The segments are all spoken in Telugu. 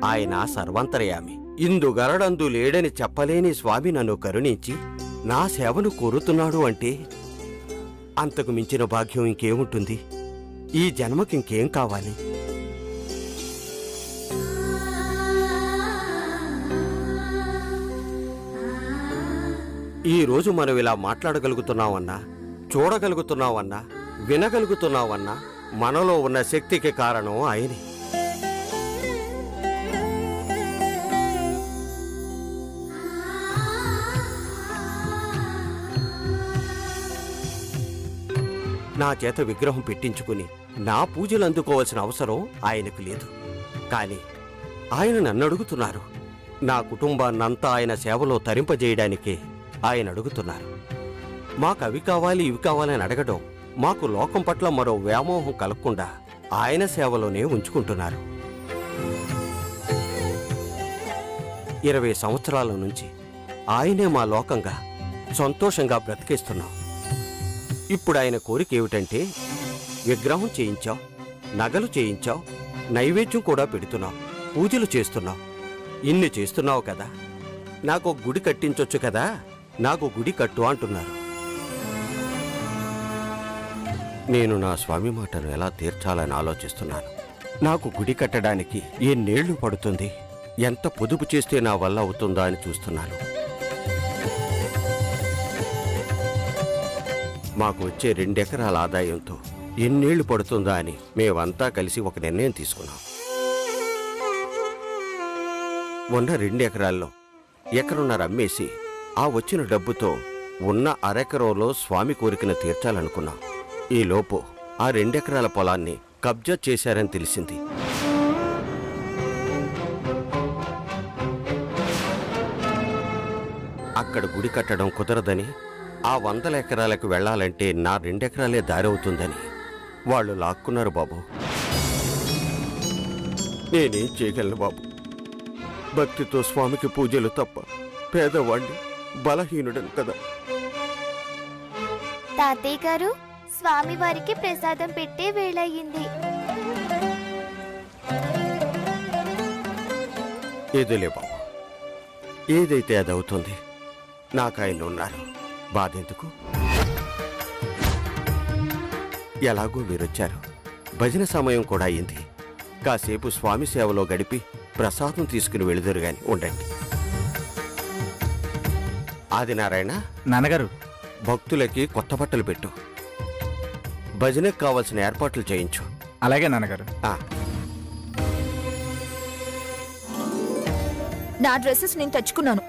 ఆయన సర్వంతర్యామి. ఇందుగరడందు లేడని చెప్పలేని స్వామి నన్ను కరుణించి నా సేవను కోరుతున్నాడు అంటే అంతకు మించిన భాగ్యం ఇంకేముంటుంది? ఈ జన్మకింకేం కావాలి? ఈరోజు మనం ఇలా మాట్లాడగలుగుతున్నామన్నా, చూడగలుగుతున్నామన్నా, వినగలుగుతున్నామన్నా మనలో ఉన్న శక్తికి కారణం ఆయనే. నా చేత విగ్రహం పెట్టించుకుని నా పూజలు అందుకోవాల్సిన అవసరం ఆయనకు లేదు. కానీ ఆయన నన్ను అడుగుతున్నారు. నా కుటుంబాన్నంతా ఆయన సేవలో తరింపజేయడానికే ఆయన అడుగుతున్నారు. మాకు అవి కావాలి ఇవి కావాలని అడగడం మాకు లోకం పట్ల మరో వ్యామోహం కలగకుండా ఆయన సేవలోనే ఉంచుకుంటున్నారు. 20 సంవత్సరాల నుంచి ఆయనే మా లోకంగా సంతోషంగా బ్రతికేస్తున్నాం. ఇప్పుడు ఆయన కోరిక ఏమిటంటే, విగ్రహం చేయించావు, నగలు చేయించావు, నైవేద్యం కూడా పెడుతున్నావు, పూజలు చేస్తున్నావు, ఇన్ని చేస్తున్నావు కదా, నాకు గుడి కట్టించొచ్చు కదా, నాకు గుడి కట్టు అంటున్నారు. నేను నా స్వామి మాటను ఎలా తీర్చాలని ఆలోచిస్తున్నాను. నాకు గుడి కట్టడానికి ఎన్నేళ్లు పడుతుంది, ఎంత పొదుపు చేస్తే నా వల్ల అవుతుందా అని చూస్తున్నాను. మాకు వచ్చే 2 ఎకరాల ఆదాయంతో ఎన్నేళ్లు పడుతుందా అని మేమంతా కలిసి ఒక నిర్ణయం తీసుకున్నాం. ఉన్న 2 ఎకరాల్లో ఎకరున్నర అమ్మేసి ఆ వచ్చిన డబ్బుతో ఉన్న అరెకరంలో స్వామి కోరికను తీర్చాలనుకున్నాం. ఈలోపు ఆ 2 ఎకరాల పొలాన్ని కబ్జా చేశారని తెలిసింది. అక్కడ గుడి కట్టడం కుదరదని, ఆ 100 ఎకరాలకు వెళ్లాలంటే నా 2 ఎకరాలే దారవుతుందని వాళ్ళు లాక్కున్నారు బాబు. నేనేం చేయగలను బాబు? భక్తితో స్వామికి పూజలు తప్ప పేదవాణ్ణి, బలహీనుడను కదా. తాతయ్య గారు, స్వామివారికి ప్రసాదం పెట్టే వేళయింది. ఏదోలే బాబు, ఏదైతే అదవుతుంది. నాకాయన ఉన్నారు, బాధెందుకు? ఎలాగో మీరొచ్చారు, భజన సమయం కూడా అయింది. కాసేపు స్వామి సేవలో గడిపి ప్రసాదం తీసుకుని వెళుదురు గాని. ఉండండి. ఆదినారాయణ నాన్నగారు, భక్తులకి కొత్త బట్టలు పెట్టు, భజనకు కావలసిన ఏర్పాట్లు చేయించు. అలాగే నాన్నగారు. నా డ్రెస్సెస్ నేను తెచ్చుకున్నాను.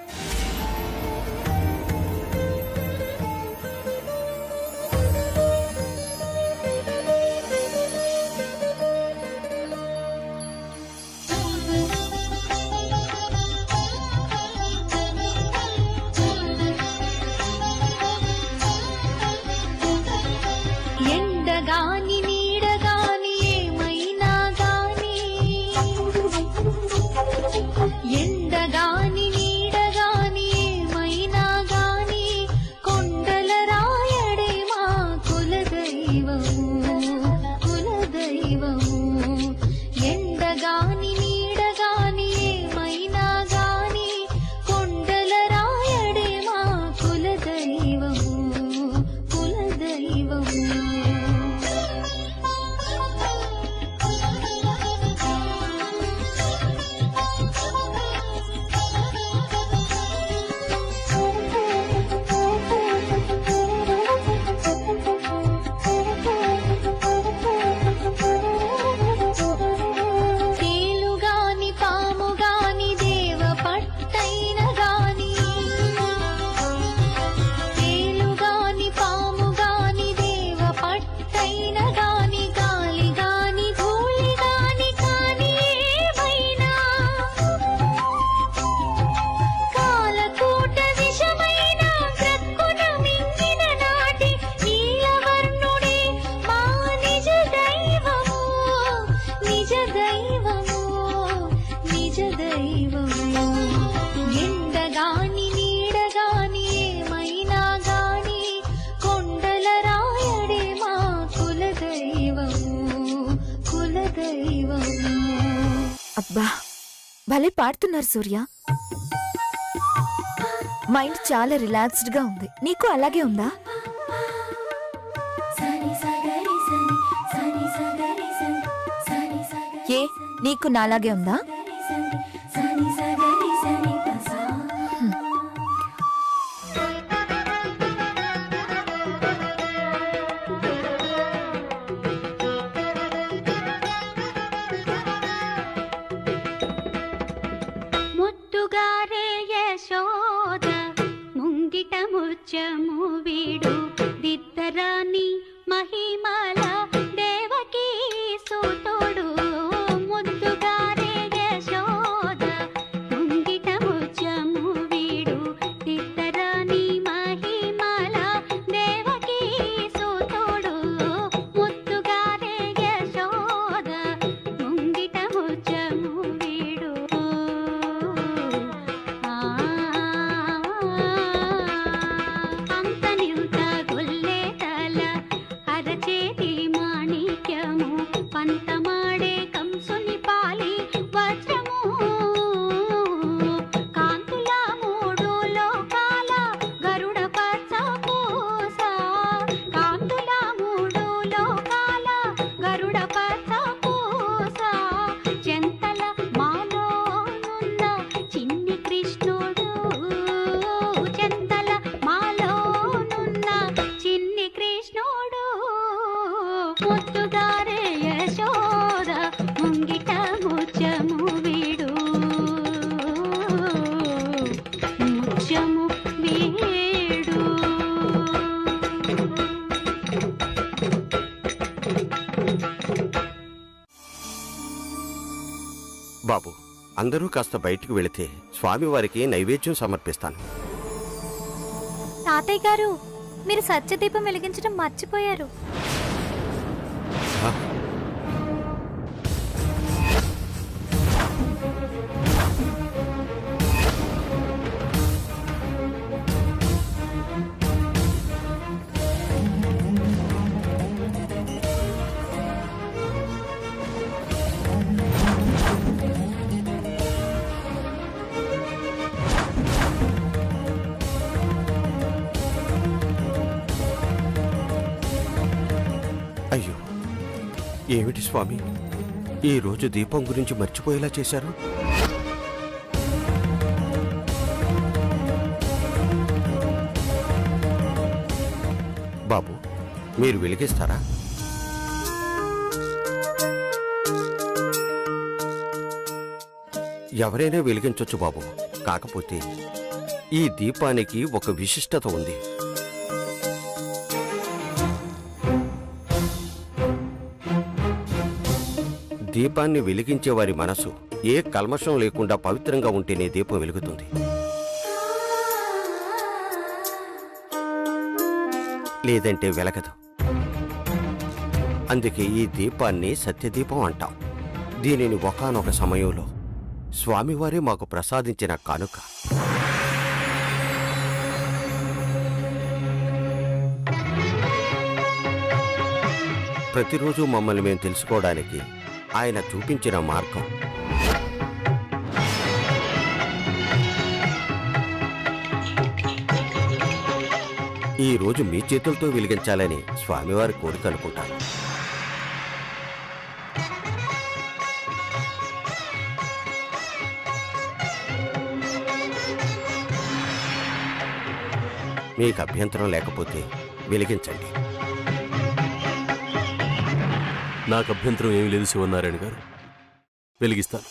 ఎండగాని నీడగాని ఏమైనా గాని, ఎండగాని నీడగాని భలే పాడుతున్నారు సూర్య. మైండ్ చాలా రిలాక్స్డ్ గా ఉంది. నీకు అలాగే ఉందా? ఏ నీకు నాలాగే ఉందా? ముద్దుగారే యశోద ముంగిట ముత్యము వీడు దిద్దరాని మహిమల దేవకీ సూతుడు. ముద్దుగారే యశోద ముంగిట ముత్యము వీడు దిద్దరాని మహిమల దేవకీ సూతుడు. ముద్దుగారే యశోద ముంగిట ముత్యము వీడు. అంతనింత గొల్లేతల అరచేతి మాణిక్యము పంతమాడే కంసుని పాలి వజ్రము. కాంతుల మూడు లోకాల గరుడ పచ్చ పూస. కాంతుల మూడు లోకాల గరుడ పచ్చ పూస. చెంతల మాలోనున్న చిన్ని కృష్ణుడు. చెంతల మాలోనున్న చిన్ని కృష్ణుడు. ముద్దుగారే యశోద ముంగిట ముత్యము వీడు. ముత్యము వీడు. బాబు, అందరూ కాస్త బయటికి వెళితే స్వామివారికి నైవేద్యం సమర్పిస్తాను. తాతయ్య గారు, మీరు సత్యదీపం వెలిగించడం మర్చిపోయారు. ఆ? అయ్యో, ఏమిటి స్వామి, ఈరోజు దీపం గురించి మర్చిపోయేలా చేశారు? బాబు, మీరు వెలిగిస్తారా? ఎవరైనా వెలిగించొచ్చు బాబు. కాకపోతే ఈ దీపానికి ఒక విశిష్టత ఉంది. దీపాన్ని వెలిగించే వారి మనసు ఏ కల్మషం లేకుండా పవిత్రంగా ఉంటేనే దీపం వెలుగుతుంది. లేదంటే వెలగదు. అందుకే ఈ దీపాన్ని సత్యదీపం అంటాం. దీనిని ఒకానొక సమయంలో స్వామివారే మాకు ప్రసాదించిన కానుక. ప్రతిరోజు మమ్మల్ని మేము తెలుసుకోవడానికి ఆయన చూపించిన మార్గం. ఈ రోజు మీ చేతులతో వెలిగించాలని స్వామివారి కోరిక అనుకుంటాను. మీకు అభ్యంతరం లేకపోతే వెలిగించండి. నాకు అభ్యంతరం ఏమీ లేదు శివనారాయణ గారు, వెలిగిస్తాను.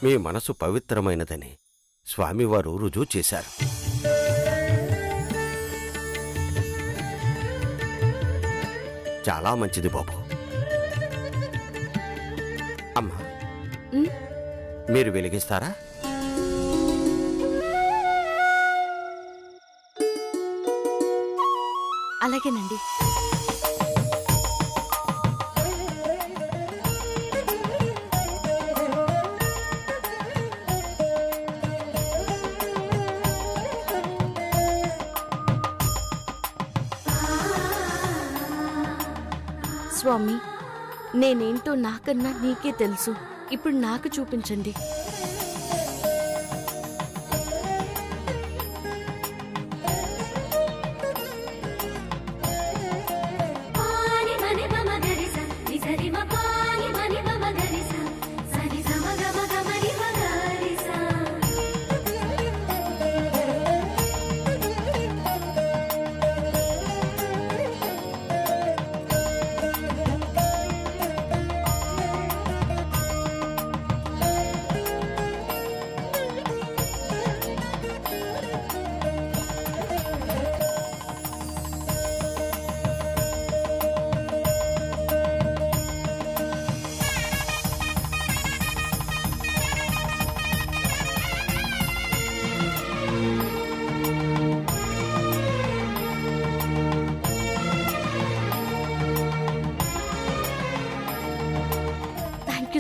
మీ మనసు పవిత్రమైనదని స్వామివారు రుజువు చేశారు. చాలా మంచిది బాబు. అమ్మా, మీరు వెలిగిస్తారా? అలాగేనండి. స్వామి, నేనేంటో నాకన్నా నీకే తెలుసు. ఇప్పుడు నాకు చూపించండి.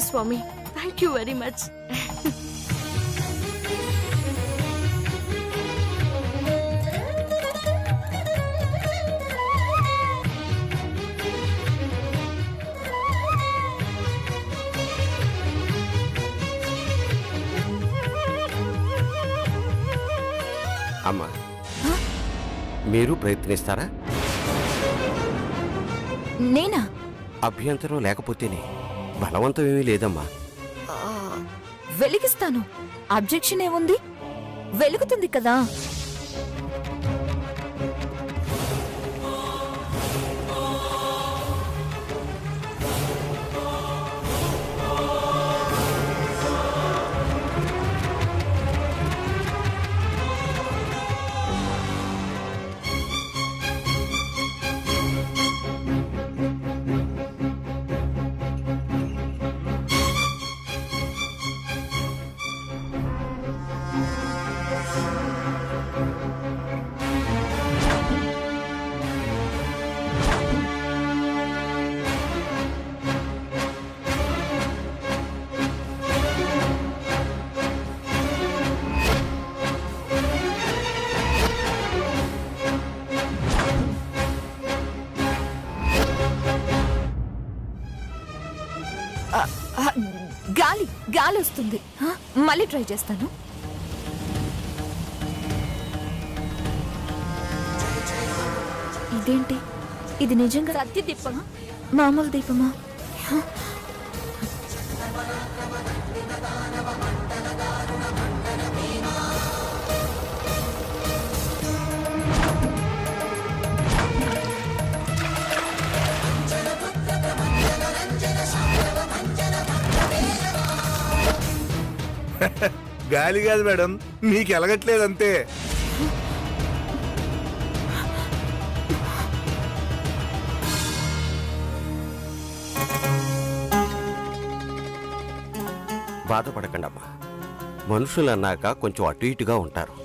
స్వామి, థ్యాంక్ యూ వెరీ మచ్. అమ్మా, మీరు ప్రయత్నిస్తారా? నేనా? అభ్యంతరం లేకపోతేనే. బలవంతం ఏమీ లేదమ్మా. వెలిగిస్తాను. అబ్జెక్షన్ ఏముంది? వెలుగుతుంది కదా. గాలి గాలి వస్తుంది. మళ్ళీ ట్రై చేస్తాను. ఇదేంటి? ఇది నిజంగా సత్య దీపమా? మామూలు దీపమా? గాలి కాదు మేడం, మీకు ఎలగట్లేదంతే. బాధపడకండమ్మా. మనుషులన్నాక కొంచెం అటు ఇటుగా ఉంటారు.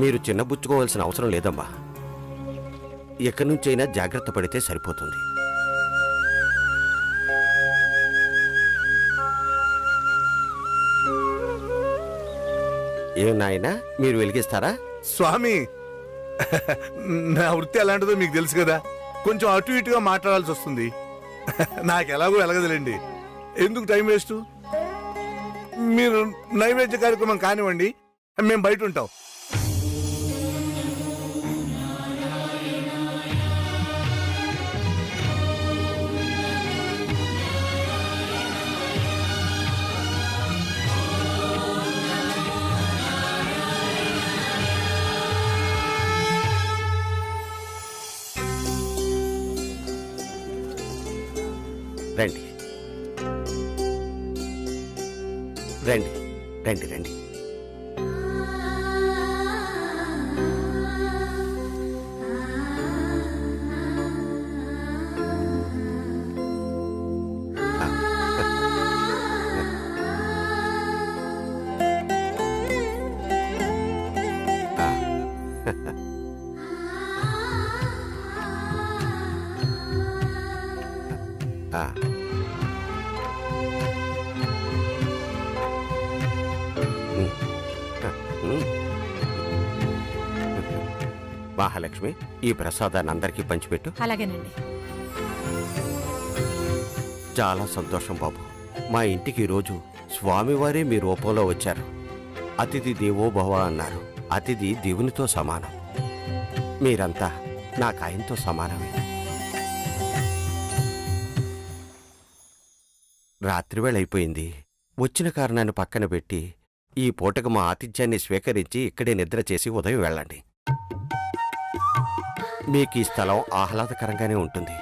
మీరు చిన్నబుచ్చుకోవాల్సిన అవసరం లేదమ్మా. ఎక్కడి నుంచైనా జాగ్రత్త పడితే సరిపోతుంది. ఏం నాయనా, మీరు వెలిగిస్తారా? స్వామి, నా వృత్తి ఎలాంటిదో మీకు తెలుసు కదా. కొంచెం అటు ఇటుగా మాట్లాడాల్సి వస్తుంది. నాకు ఎలాగో వెలగదులేండి. ఎందుకు టైం వేస్ట్? మీరు నైవేద్య కార్యక్రమం కానివ్వండి, మేము బయట ఉంటాం. రండి. రండి రండి రండి. ఆ. మహాలక్ష్మి, ఈ ప్రసాదాన్ని అందరికీ పంచిపెట్టు. అలాగేనండి. చాలా సంతోషం బాబు. మా ఇంటికి ఈరోజు స్వామివారే మీ రూపంలో వచ్చారు. అతిథి దేవో భవ అన్నారు. అతిథి దేవునితో సమానం. మీరంతా నాకు ఆయనతో సమానమే. రాత్రివేళ అయిపోయింది. వచ్చిన కారణాన్ని పక్కన పెట్టి ఈ పూటకు మా ఆతిథ్యాన్ని స్వీకరించి ఇక్కడే నిద్ర చేసి ఉదయం వెళ్ళండి. మీకు ఈ స్థలం ఆహ్లాదకరంగానే ఉంటుంది.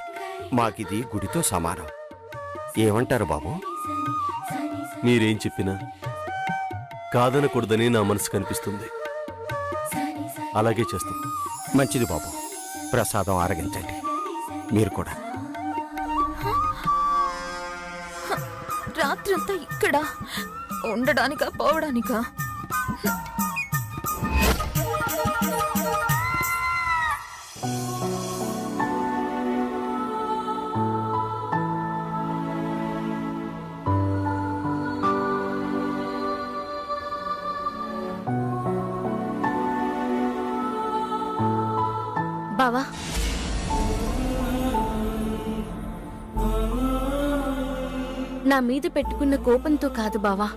మాకిది గుడితో సమానం. ఏమంటారు బాబు? మీరేం చెప్పినా కాదనకూడదని నా మనసు కనిపిస్తుంది. అలాగే చేస్తాం. మంచిది బాబు. ప్రసాదం ఆరగించండి. మీరు కూడా. రాత్రంతా ఇక్కడ ఉండడానికా పోవడానికా? బావా, నా మీద పెట్టుకున్న కోపంతో కాదు బావా.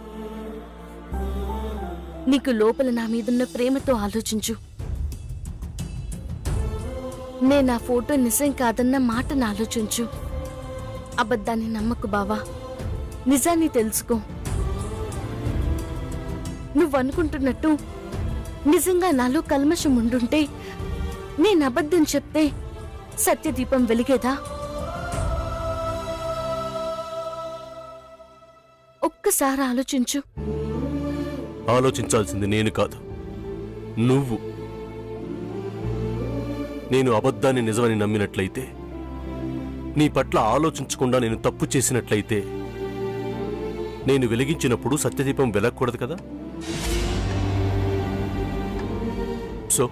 నీకు లోపల నా మీదున్న ప్రేమతో ఆలోచించు. నేను ఆ ఫోటో నిజం కాదన్న మాటను ఆలోచించు. అబద్ధాన్ని నమ్మకు బావా. నిజాన్ని తెలుసుకో. నువ్వనుకుంటున్నట్టు నిజంగా నాలో కల్మషం ఉండుంటే నేను అబద్ధం చెప్తే సత్యదీపం వెలిగేదా? ఒక్కసారి ఆలోచించు. ఆలోచించాల్సింది నేను కాదు, నువ్వు. నేను అబద్ధాన్ని నిజమని నమ్మినట్లయితే, నీ పట్ల ఆలోచించకుండా నేను తప్పు చేసినట్లయితే, నేను వెలిగించినప్పుడు సత్యదీపం వెలగకూడదు కదా? సో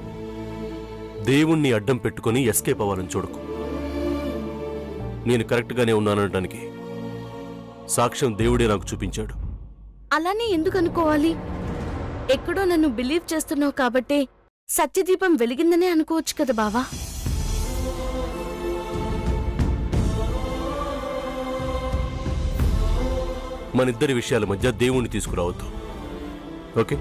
దేవుణ్ణి అడ్డం పెట్టుకుని ఎస్కేప్ అవ్వాలని చూడకు. నేను కరెక్ట్గానే ఉన్నాననడానికి సాక్ష్యం దేవుడే నాకు చూపించాడు. అలానే ఎందుకు అనుకోవాలి? ఎక్కడో నన్ను బిలీవ్ చేస్తున్నావు కాబట్టే సత్యదీపం వెలిగిందనే అనుకోవచ్చు కదా బావా. మనిద్దరి విషయాల మధ్య దేవుణ్ణి తీసుకురావద్దు, ఓకే?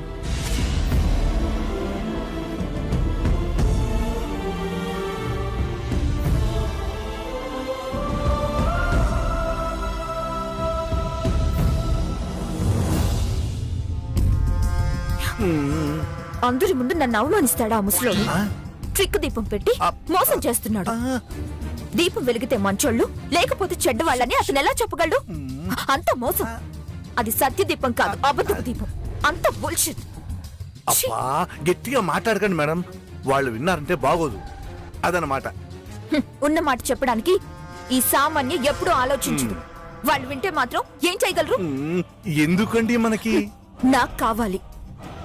అందరి ముందు నన్ను అవమానిస్తాడా ఆ ముసలోడు? ట్రిక్ దీపం పెట్టి మోసం చేస్తున్నాడు. దీపం వెలిగితే మంచోళ్ళు, లేకపోతే చెడ్డవాళ్ళని అతను ఎలా చెప్పగలడు? అంత మోసం. అది సత్య దీపం కాదు, అబద్ధపు దీపం. అంత బుల్షిట్. అబ్బా, గట్టిగా మాట్లాడకండి మేడం. వాళ్ళు విన్నారంటే బాగోదు. అదనమాట. ఉన్న మాట చెప్పడానికి ఈ సామాన్య ఎప్పుడూ ఆలోచించదు. వాళ్ళు వింటే మాత్రం ఏం చేయగలరు? ఎందుకండి మనకి? నాకు కావాలి.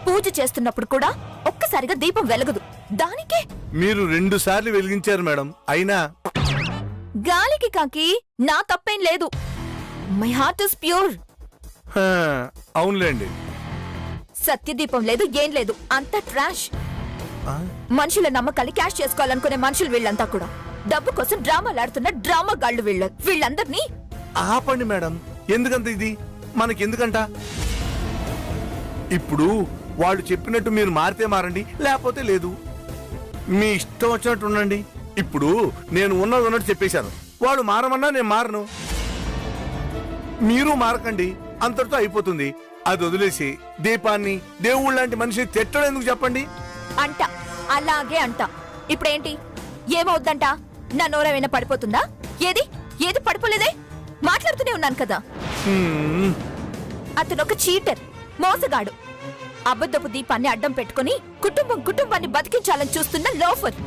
పూజ చేస్తున్నప్పుడు కూడా ఒక్కసారిగా దీపం వెలగదు. దానికే మీరు 2 సార్లు వెలిగించారు మేడం. అయినా గాలికి కాకి నా తప్పేం లేదు. My heart is pure. అవునులేండి. సత్యదీపం లేదు, ఏం లేదు. అంత ట్రాష్. మనుషుల నమ్మకాన్ని క్యాష్ చేసుకోవాలనుకునే మనుషులు వీళ్ళంతా కూడా. డబ్బు కోసం డ్రామాలాడుతున్న డ్రామా గాళ్ళు వీళ్ళందరినీ ఆపండి మేడం. ఎందుకంత ఇది? మనకెందుకంట? ఇప్పుడు వాళ్ళు చెప్పినట్టు మీరు మారితే మారండి, లేకపోతే లేదు. మీ ఇష్టం వచ్చినట్టు ఉండండి. ఇప్పుడు నేను ఉన్నట్టు చెప్పేశాను. వాడు మారమన్నా నేను మారను. మీరు మారకండి, అంతటితో అయిపోతుంది. అది వదిలేసి దీపాన్ని, దేవుళ్ళ లాంటి మనిషి తిట్టడం ఎందుకు చెప్పండి? అంట. అలాగే అంట. ఇప్పుడేంటి? ఏమవుద్దంట? నా నోరేమైనా పడిపోతుందా? ఏది పడిపోలేదే? మాట్లాడుతూనే ఉన్నాను కదా. అతను ఒక చీటర్. మోసగాడు. అబద్ధపు దీపాన్ని అడ్డం పెట్టుకుని కుటుంబాన్ని బతికించాలని చూస్తున్న లోఫర్.